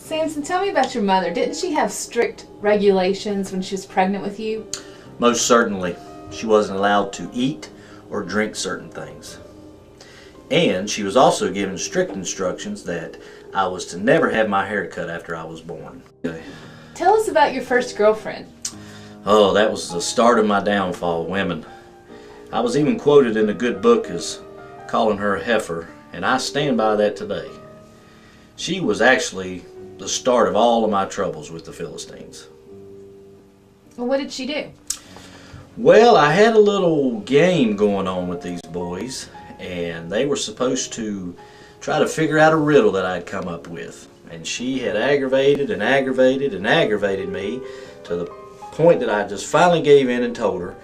Samson, tell me about your mother. Didn't she have strict regulations when she was pregnant with you? Most certainly. She wasn't allowed to eat or drink certain things. And she was also given strict instructions that I was to never have my hair cut after I was born. Tell us about your first girlfriend. Oh, that was the start of my downfall, women. I was even quoted in a good book as calling her a heifer, and I stand by that today. She was actually the start of all of my troubles with the Philistines. Well, what did she do? Well, I had a little game going on with these boys, and they were supposed to try to figure out a riddle that I'd come up with. And she had aggravated and aggravated and aggravated me to the point that I just finally gave in and told her,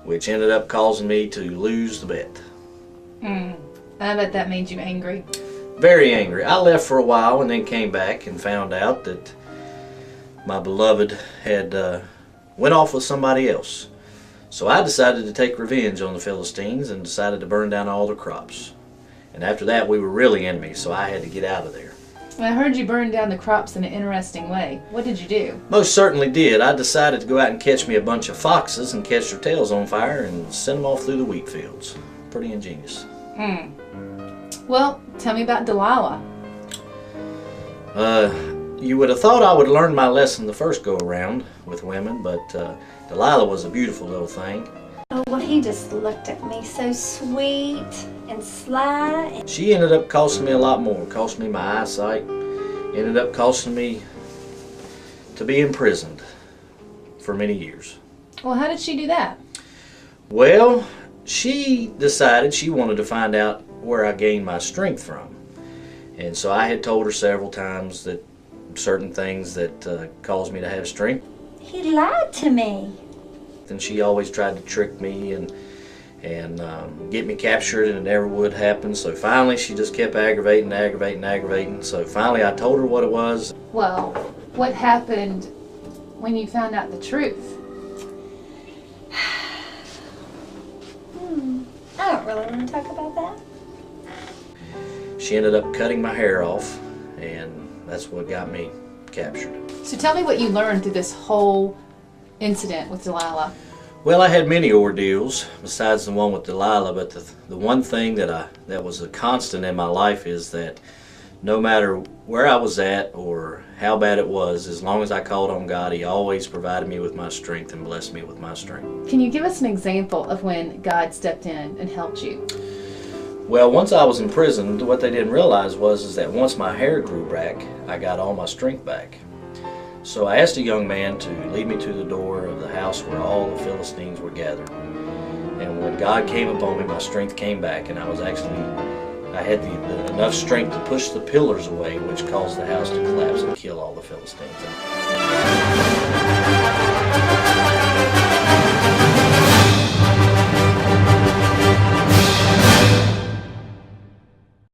which ended up causing me to lose the bet. I bet that made you angry. Very angry. I left for a while and then came back and found out that my beloved had went off with somebody else. So I decided to take revenge on the Philistines and decided to burn down all their crops. And after that we were really enemies, so I had to get out of there. I heard you burned down the crops in an interesting way. What did you do? Most certainly did. I decided to go out and catch me a bunch of foxes and catch their tails on fire and send them off through the wheat fields. Pretty ingenious. Well, tell me about Delilah. You would have thought I would learn my lesson the first go around with women, but Delilah was a beautiful little thing. Oh, well, he just looked at me so sweet and sly. She ended up costing me a lot more. Cost me my eyesight. Ended up costing me to be imprisoned for many years. Well, how did she do that? Well, she decided she wanted to find out where I gained my strength from. And so I had told her several times that certain things that caused me to have strength. He lied to me. And she always tried to trick me and get me captured, and it never would happen. So finally she just kept aggravating. So finally I told her what it was. Well, what happened when you found out the truth? I don't really want to talk about that. She ended up cutting my hair off, and that's what got me captured. So tell me what you learned through this whole incident with Delilah. Well, I had many ordeals besides the one with Delilah, but the one thing that was a constant in my life is that no matter where I was at or how bad it was, as long as I called on God, He always provided me with my strength and blessed me with my strength. Can you give us an example of when God stepped in and helped you? Well, once I was imprisoned, what they didn't realize was that once my hair grew back, I got all my strength back. So I asked a young man to lead me to the door of the house where all the Philistines were gathered. And when God came upon me, my strength came back, and I had enough strength to push the pillars away, which caused the house to collapse and kill all the Philistines.